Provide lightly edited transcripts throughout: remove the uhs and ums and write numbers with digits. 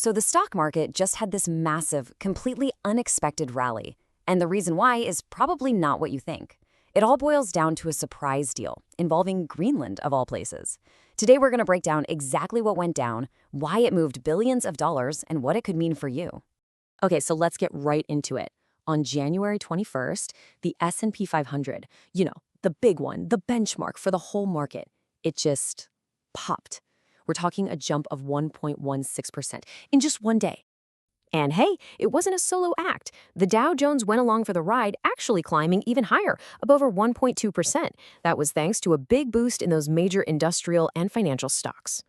So the stock market just had this massive, completely unexpected rally. And the reason why is probably not what you think. It all boils down to a surprise deal involving Greenland, of all places. Today, we're going to break down exactly what went down, why it moved billions of dollars, and what it could mean for you. Okay, so let's get right into it. On January 21st, the S&P 500, the big one, the benchmark for the whole market, it just popped. We're talking a jump of 1.16% in just one day. And hey, it wasn't a solo act. The Dow Jones went along for the ride, actually climbing even higher, up over 1.2%. That was thanks to a big boost in those major industrial and financial stocks.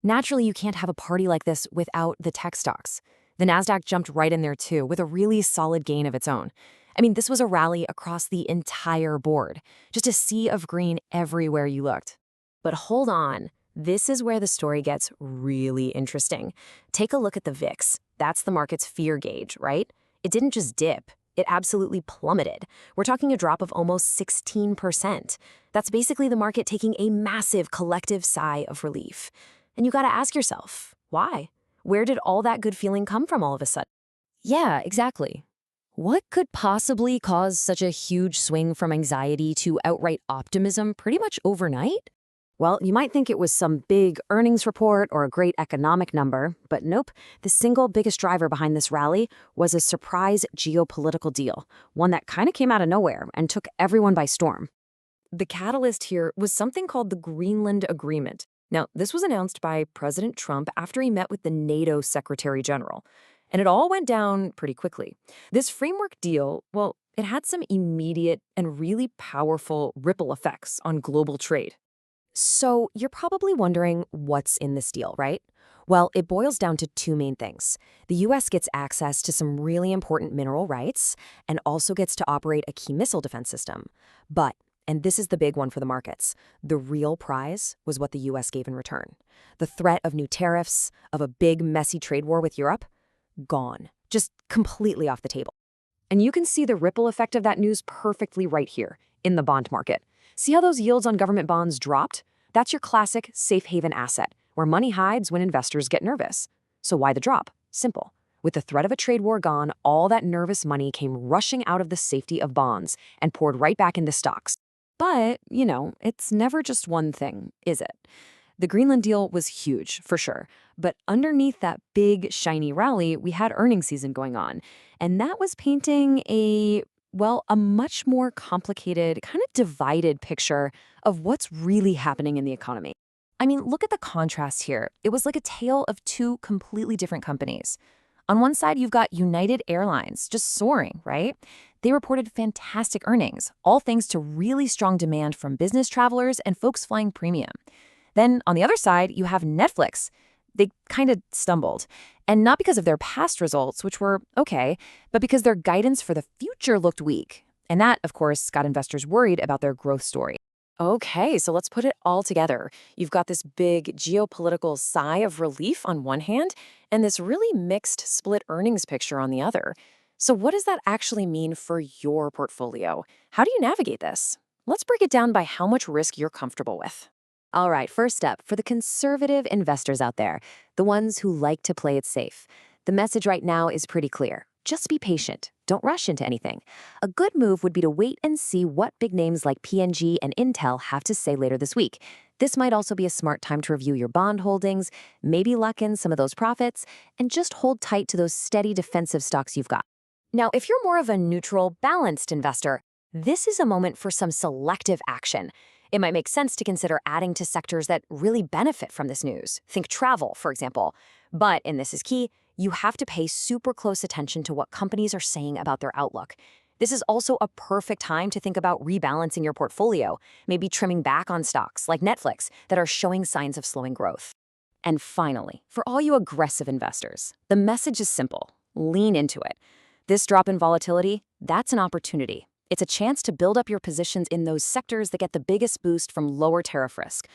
Naturally, you can't have a party like this without the tech stocks. The Nasdaq jumped right in there too, with a really solid gain of its own. I mean, this was a rally across the entire board, just a sea of green everywhere you looked. But hold on. This is where the story gets really interesting. Take a look at the VIX. That's the market's fear gauge, right? It didn't just dip. It absolutely plummeted. We're talking a drop of almost 16%. That's basically the market taking a massive collective sigh of relief. And you gotta ask yourself, why? Where did all that good feeling come from all of a sudden? Yeah, exactly. What could possibly cause such a huge swing from anxiety to outright optimism pretty much overnight? Well, you might think it was some big earnings report or a great economic number, but nope. The single biggest driver behind this rally was a surprise geopolitical deal, one that kind of came out of nowhere and took everyone by storm. The catalyst here was something called the Greenland Agreement. Now, this was announced by President Trump after he met with the NATO Secretary General, and it all went down pretty quickly. This framework deal, well, it had some immediate and really powerful ripple effects on global trade. So you're probably wondering what's in this deal, right? Well, it boils down to two main things. The U.S. gets access to some really important mineral rights and also gets to operate a key missile defense system. But, and this is the big one for the markets, the real prize was what the U.S. gave in return. The threat of new tariffs, of a big, messy trade war with Europe, gone. Just completely off the table. And you can see the ripple effect of that news perfectly right here in the bond market. See how those yields on government bonds dropped? That's your classic safe haven asset, where money hides when investors get nervous. So why the drop? Simple. With the threat of a trade war gone, all that nervous money came rushing out of the safety of bonds and poured right back into stocks. But, it's never just one thing, is it? The Greenland deal was huge, for sure. But underneath that big, shiny rally, we had earnings season going on. And that was painting a much more complicated, kind of divided picture of what's really happening in the economy. I mean, look at the contrast here. It was like a tale of two completely different companies. On one side, you've got United Airlines, just soaring, right? They reported fantastic earnings, all thanks to really strong demand from business travelers and folks flying premium. Then on the other side, you have Netflix. They kind of stumbled. And not because of their past results, which were okay, but because their guidance for the future looked weak. And that, of course, got investors worried about their growth story. Okay, so let's put it all together. You've got this big geopolitical sigh of relief on one hand, and this really mixed split earnings picture on the other. So what does that actually mean for your portfolio? How do you navigate this? Let's break it down by how much risk you're comfortable with. All right, first up, for the conservative investors out there, the ones who like to play it safe, the message right now is pretty clear. Just be patient. Don't rush into anything. A good move would be to wait and see what big names like P&G and Intel have to say later this week. This might also be a smart time to review your bond holdings, maybe lock in some of those profits, and just hold tight to those steady defensive stocks you've got. Now, if you're more of a neutral, balanced investor, this is a moment for some selective action. It might make sense to consider adding to sectors that really benefit from this news. Think travel, for example. But, and this is key, you have to pay super close attention to what companies are saying about their outlook. This is also a perfect time to think about rebalancing your portfolio, maybe trimming back on stocks like Netflix that are showing signs of slowing growth. And finally, for all you aggressive investors, the message is simple. Lean into it. This drop in volatility, that's an opportunity. It's a chance to build up your positions in those sectors that get the biggest boost from lower tariff risk.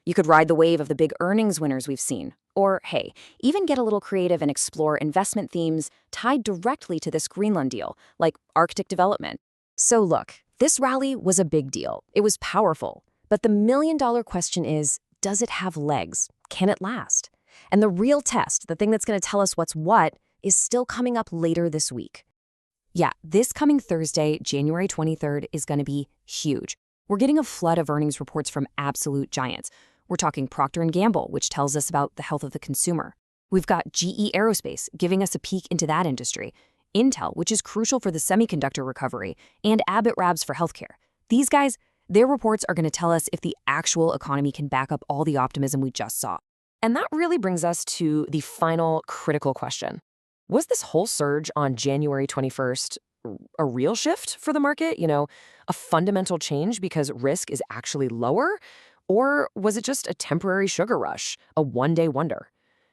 You could ride the wave of the big earnings winners we've seen. Or, hey, even get a little creative and explore investment themes tied directly to this Greenland deal, like Arctic development. So look, this rally was a big deal. It was powerful. But the million-dollar question is, does it have legs? Can it last? And the real test, the thing that's going to tell us what's what, is still coming up later this week. Yeah, this coming Thursday, January 23rd, is going to be huge. We're getting a flood of earnings reports from absolute giants. We're talking Procter & Gamble, which tells us about the health of the consumer. We've got GE Aerospace giving us a peek into that industry, Intel, which is crucial for the semiconductor recovery, and Abbott Labs for healthcare. These guys, their reports are going to tell us if the actual economy can back up all the optimism we just saw. And that really brings us to the final critical question. Was this whole surge on January 21st a real shift for the market? A fundamental change because risk is actually lower? Or was it just a temporary sugar rush, a one-day wonder?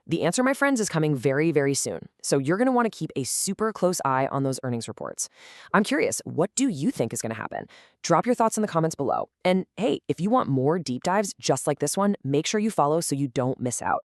The answer, my friends, is coming very, very soon. So you're going to want to keep a super close eye on those earnings reports. I'm curious, what do you think is going to happen? Drop your thoughts in the comments below. And hey, if you want more deep dives just like this one, make sure you follow so you don't miss out.